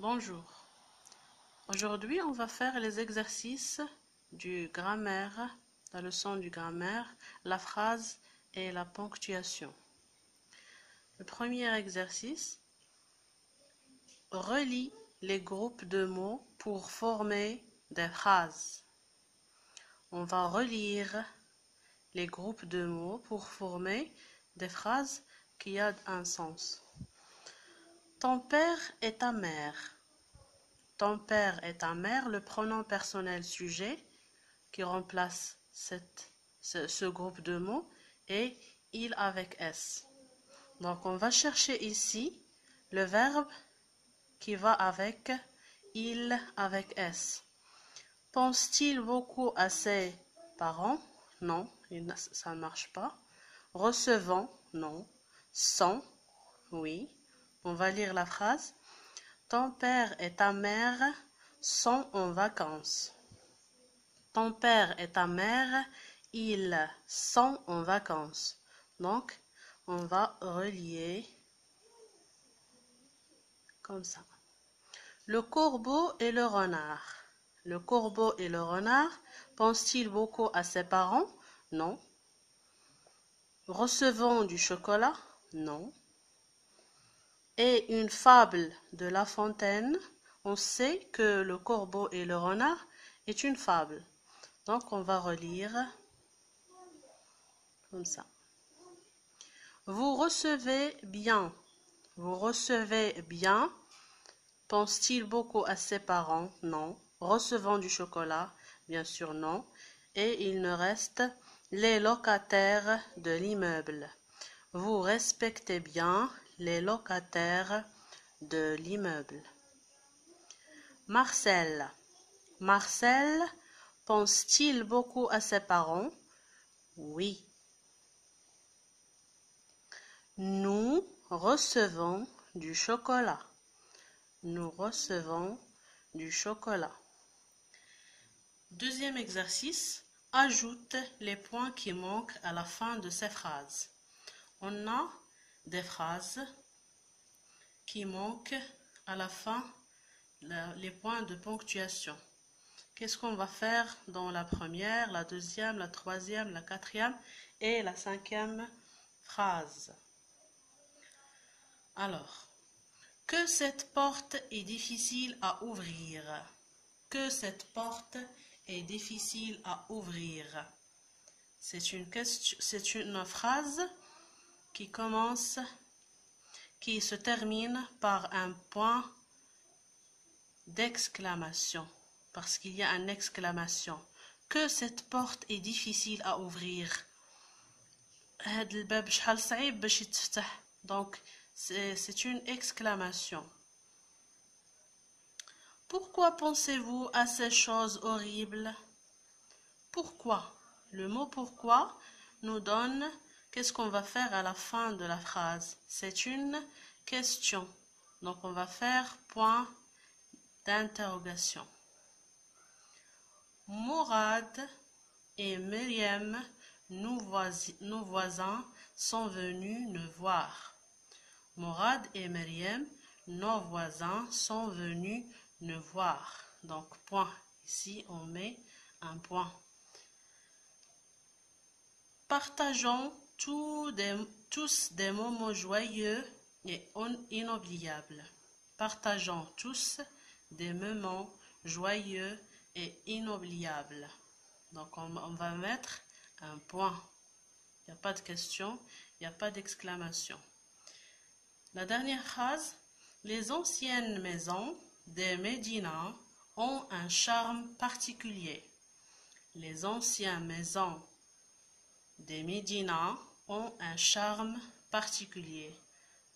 Bonjour. Aujourd'hui, on va faire les exercices du grammaire, la leçon du grammaire, la phrase et la ponctuation. Le premier exercice, relie les groupes de mots pour former des phrases. On va relire les groupes de mots pour former des phrases qui ont un sens. Ton père et ta mère. Ton père et ta mère, le pronom personnel sujet qui remplace ce groupe de mots est il avec S. Donc on va chercher ici le verbe qui va avec il avec S. Pense-t-il beaucoup à ses parents? Non, ça ne marche pas. Recevant? Non. Sont? Oui. On va lire la phrase. Ton père et ta mère sont en vacances. Ton père et ta mère, ils sont en vacances. Donc, on va relier comme ça. Le corbeau et le renard. Le corbeau et le renard, pensent-ils beaucoup à ses parents? Non. Recevant du chocolat? Non. Et une fable de La Fontaine, on sait que le corbeau et le renard est une fable. Donc, on va relire comme ça. Vous recevez bien. Vous recevez bien. Pense-t-il beaucoup à ses parents? Non. Recevant du chocolat? Bien sûr, non. Et il ne reste les locataires de l'immeuble. Vous respectez bien les locataires de l'immeuble. Marcel. Marcel pense-t-il beaucoup à ses parents? Oui. Nous recevons du chocolat. Nous recevons du chocolat. Deuxième exercice, ajoute les points qui manquent à la fin de ces phrases. On a des phrases qui manquent à la fin, les points de ponctuation. Qu'est-ce qu'on va faire dans la première, la deuxième, la troisième, la quatrième et la cinquième phrase? Alors, que cette porte est difficile à ouvrir. Que cette porte est difficile à ouvrir. C'est une phrase qui commence, qui se termine par un point d'exclamation. Parce qu'il y a une exclamation. Que cette porte est difficile à ouvrir. Donc, c'est une exclamation. Pourquoi pensez-vous à ces choses horribles? Pourquoi? Le mot pourquoi nous donne qu'est-ce qu'on va faire à la fin de la phrase. C'est une question. Donc, on va faire point d'interrogation. Mourad et Myriam, nos voisins, sont venus nous voir. Mourad et Myriam, nos voisins, sont venus nous voir. Donc, point. Ici, on met un point. Partageons tous des moments joyeux et inoubliables. Partageons tous des moments joyeux et inoubliables. Donc, on va mettre un point. Il n'y a pas de question, il n'y a pas d'exclamation. La dernière phrase, les anciennes maisons des Médina ont un charme particulier. Les anciennes maisons des Médina ont un charme particulier.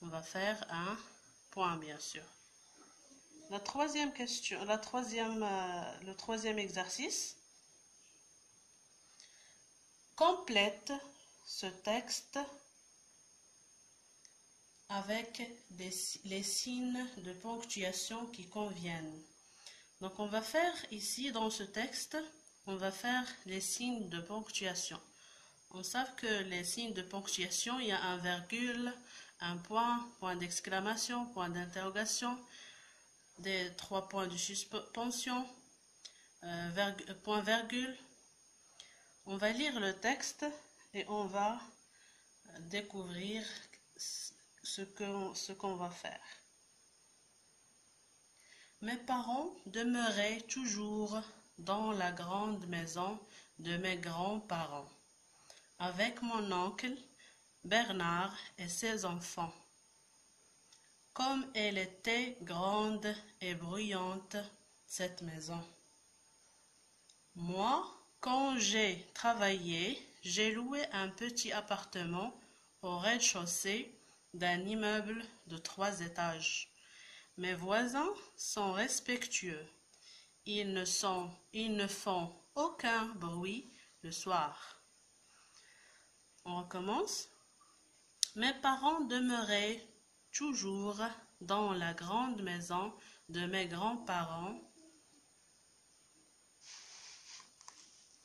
On va faire un point, bien sûr. La troisième question, le troisième exercice. Complète ce texte avec les signes de ponctuation qui conviennent. Donc, on va faire ici, dans ce texte, on va faire les signes de ponctuation. On sait que les signes de ponctuation, il y a un virgule, un point, point d'exclamation, point d'interrogation. des 3 points de suspension, point virgule. On va lire le texte et on va découvrir ce qu'on va faire. Mes parents demeuraient toujours dans la grande maison de mes grands-parents, avec mon oncle Bernard et ses enfants. Comme elle était grande et bruyante, cette maison. Moi, quand j'ai travaillé, j'ai loué un petit appartement au rez-de-chaussée d'un immeuble de 3 étages. Mes voisins sont respectueux. Ils ne font aucun bruit le soir. On recommence. Mes parents demeuraient toujours dans la grande maison de mes grands-parents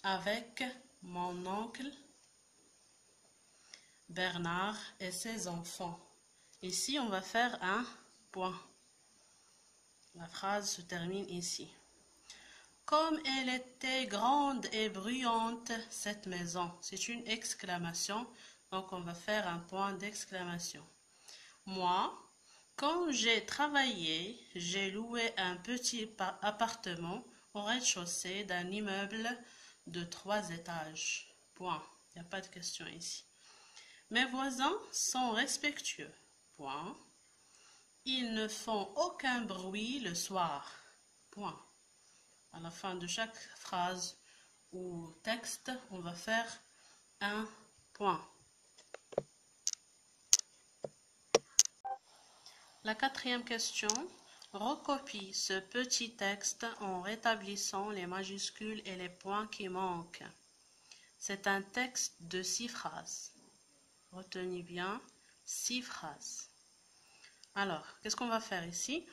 avec mon oncle Bernard et ses enfants. Ici, on va faire un point. La phrase se termine ici. Comme elle était grande et bruyante, cette maison. C'est une exclamation, donc on va faire un point d'exclamation. Moi, quand j'ai travaillé, j'ai loué un petit appartement au rez-de-chaussée d'un immeuble de 3 étages. Point. Il n'y a pas de question ici. Mes voisins sont respectueux. Point. Ils ne font aucun bruit le soir. Point. À la fin de chaque phrase ou texte, on va faire un point. La 4e question. Recopie ce petit texte en rétablissant les majuscules et les points qui manquent. C'est un texte de 6 phrases. Retenez bien, 6 phrases. Alors, qu'est-ce qu'on va faire ici?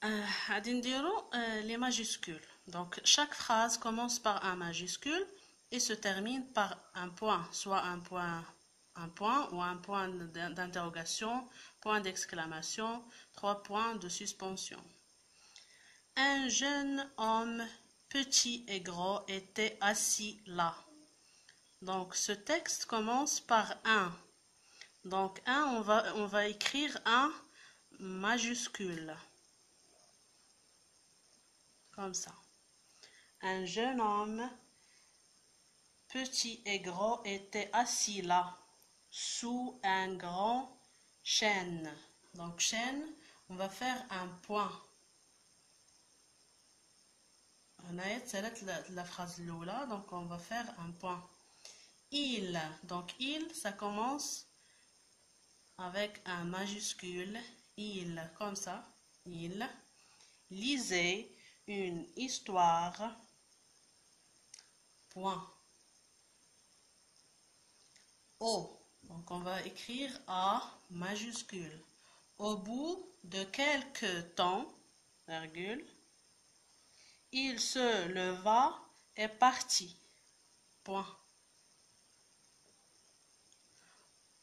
Les majuscules. Donc, chaque phrase commence par un majuscule et se termine par un point, soit un point ou un point d'interrogation, point d'exclamation, 3 points de suspension. Un jeune homme, petit et gros, était assis là. Donc, ce texte commence par un. Donc, on va écrire un majuscule. Comme ça. Un jeune homme, petit et gros, était assis là, sous un grand chêne. Donc, chêne, on va faire un point. On a la phrase là, donc on va faire un point. Il, donc il, ça commence avec un majuscule. Il, comme ça. Il lisait une histoire. Point. O. Donc on va écrire A majuscule. Au bout de quelques temps, virgule, il se leva et partit. Point.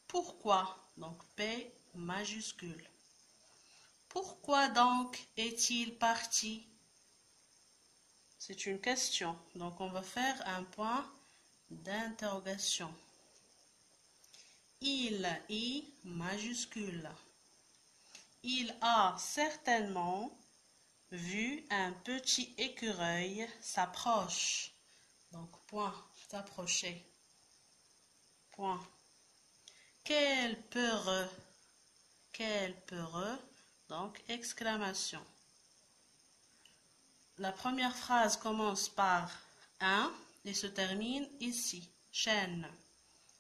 Pourquoi? Donc P majuscule. Pourquoi donc est-il parti? C'est une question. Donc on va faire un point d'interrogation. Il, I majuscule. Il a certainement vu un petit écureuil s'approche. Donc point, s'approcher. Point. Quel peureux. Quel peureux. Donc exclamation. La première phrase commence par un et se termine ici, chêne.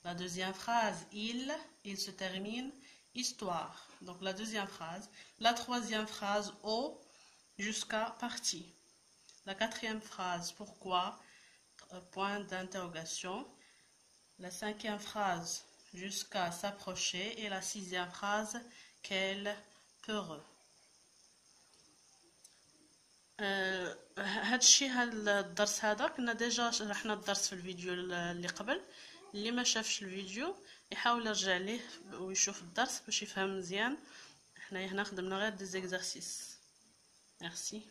La deuxième phrase, il se termine histoire. Donc la deuxième phrase. La troisième phrase, au jusqu'à partie. La quatrième phrase, pourquoi, point d'interrogation. La cinquième phrase, jusqu'à s'approcher. Et la sixième phrase, quel peureux. هادشي الدرس هذا كنا ديجا شرحنا الدرس في الفيديو اللي قبل. اللي ما شافش الفيديو يحاول يرجع ليه ويشوف الدرس باش يفهم مزيان. حنايا هنا خدمنا غير دي زيكزارسيس. Merci.